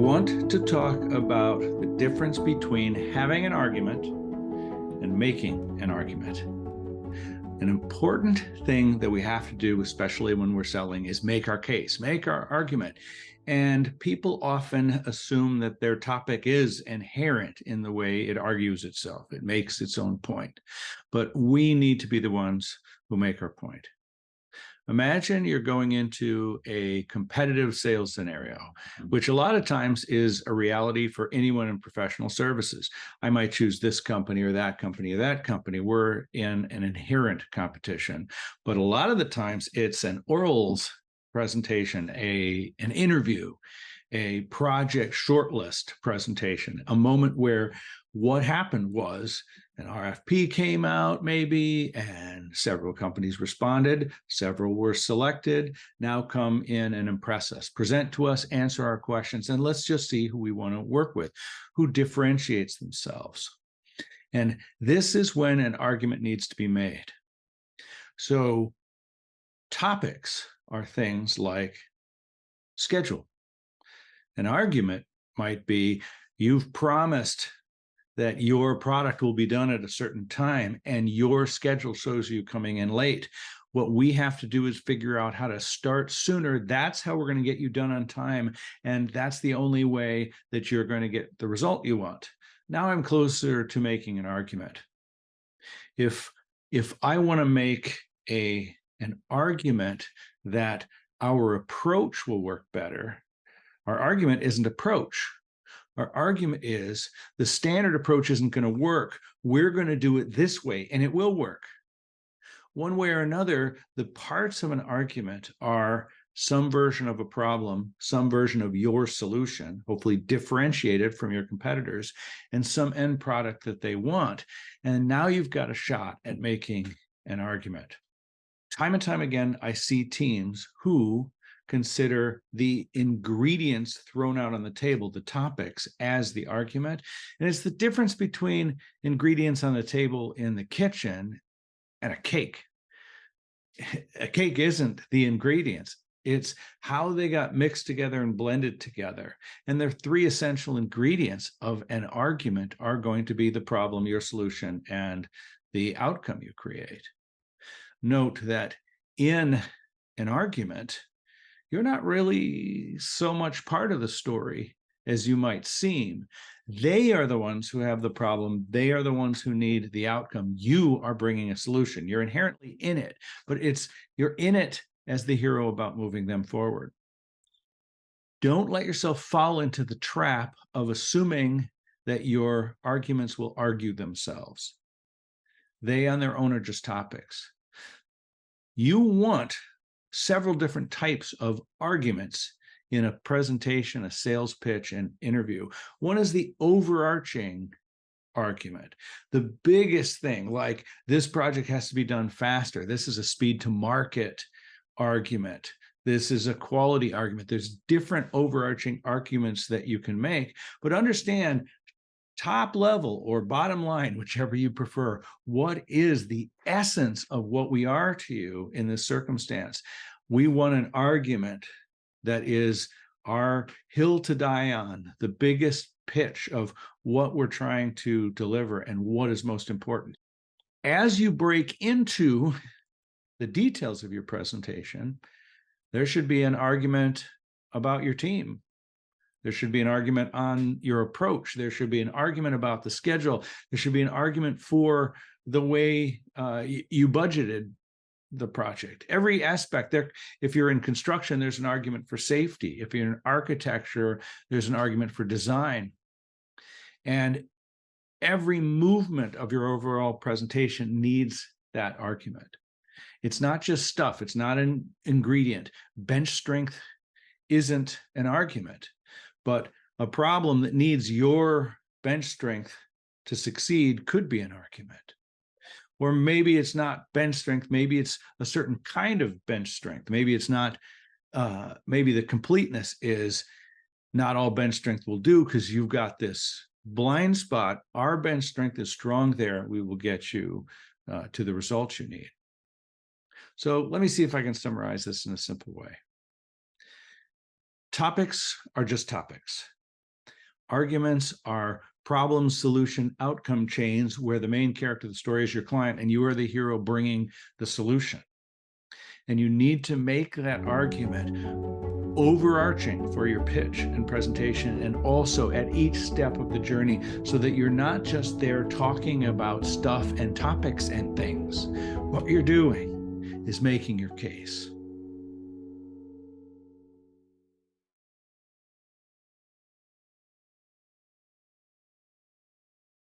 want to talk about the difference between having an argument and making an argument. An important thing that we have to do, especially when we're selling, is make our case, make our argument. And people often assume that their topic is inherent in the way it argues itself. It makes its own point. But we need to be the ones who make our point. Imagine you're going into a competitive sales scenario, which a lot of times is a reality for anyone in professional services. I might choose this company or that company or that company. We're in an inherent competition, but a lot of the times it's an orals presentation, an interview, a project shortlist presentation, a moment where what happened was an RFP came out maybe, and several companies responded, several were selected. Now come in and impress us, present to us, answer our questions, and let's just see who we want to work with, who differentiates themselves. And this is when an argument needs to be made. So topics are things like schedule. An argument might be, you've promised that your product will be done at a certain time and your schedule shows you coming in late. What we have to do is figure out how to start sooner. That's how we're going to get you done on time. And that's the only way that you're going to get the result you want. Now I'm closer to making an argument. If I want to make an argument that our approach will work better, our argument isn't approach. Our argument is the standard approach isn't going to work. We're going to do it this way, and it will work. One way or another, the parts of an argument are some version of a problem, some version of your solution, hopefully differentiated from your competitors, and some end product that they want. And now you've got a shot at making an argument. Time and time again, I see teams who consider the ingredients thrown out on the table, the topics, as the argument. And it's the difference between ingredients on the table in the kitchen and a cake. A cake isn't the ingredients. It's how they got mixed together and blended together. And the three essential ingredients of an argument are going to be the problem, your solution, and the outcome you create. Note that in an argument, you're not really so much part of the story as you might seem. They are the ones who have the problem. They are the ones who need the outcome. You are bringing a solution. You're inherently in it, but you're in it as the hero about moving them forward. Don't let yourself fall into the trap of assuming that your arguments will argue themselves. They on their own are just topics. You want several different types of arguments in a presentation, a sales pitch, and interview. One is the overarching argument. The biggest thing, like this project has to be done faster. This is a speed to market argument. This is a quality argument. There's different overarching arguments that you can make, but understand top level or bottom line, whichever you prefer, what is the essence of what we are to you in this circumstance? We want an argument that is our hill to die on, the biggest pitch of what we're trying to deliver and what is most important. As you break into the details of your presentation, there should be an argument about your team. There should be an argument on your approach. There should be an argument about the schedule. There should be an argument for the way you budgeted the project. Every aspect there. If you're in construction, there's an argument for safety. If you're in architecture, there's an argument for design. And every movement of your overall presentation needs that argument. It's not just stuff. It's not an ingredient. Bench strength isn't an argument. But a problem that needs your bench strength to succeed could be an argument. Or maybe it's not bench strength. Maybe it's a certain kind of bench strength. Maybe it's not, maybe the completeness is not all bench strength will do because you've got this blind spot. Our bench strength is strong there. We will get you to the results you need. So let me see if I can summarize this in a simple way. Topics are just topics. Arguments are problem, solution, outcome chains where the main character of the story is your client and you are the hero bringing the solution. And you need to make that argument overarching for your pitch and presentation, and also at each step of the journey, so that you're not just there talking about stuff and topics and things. What you're doing is making your case.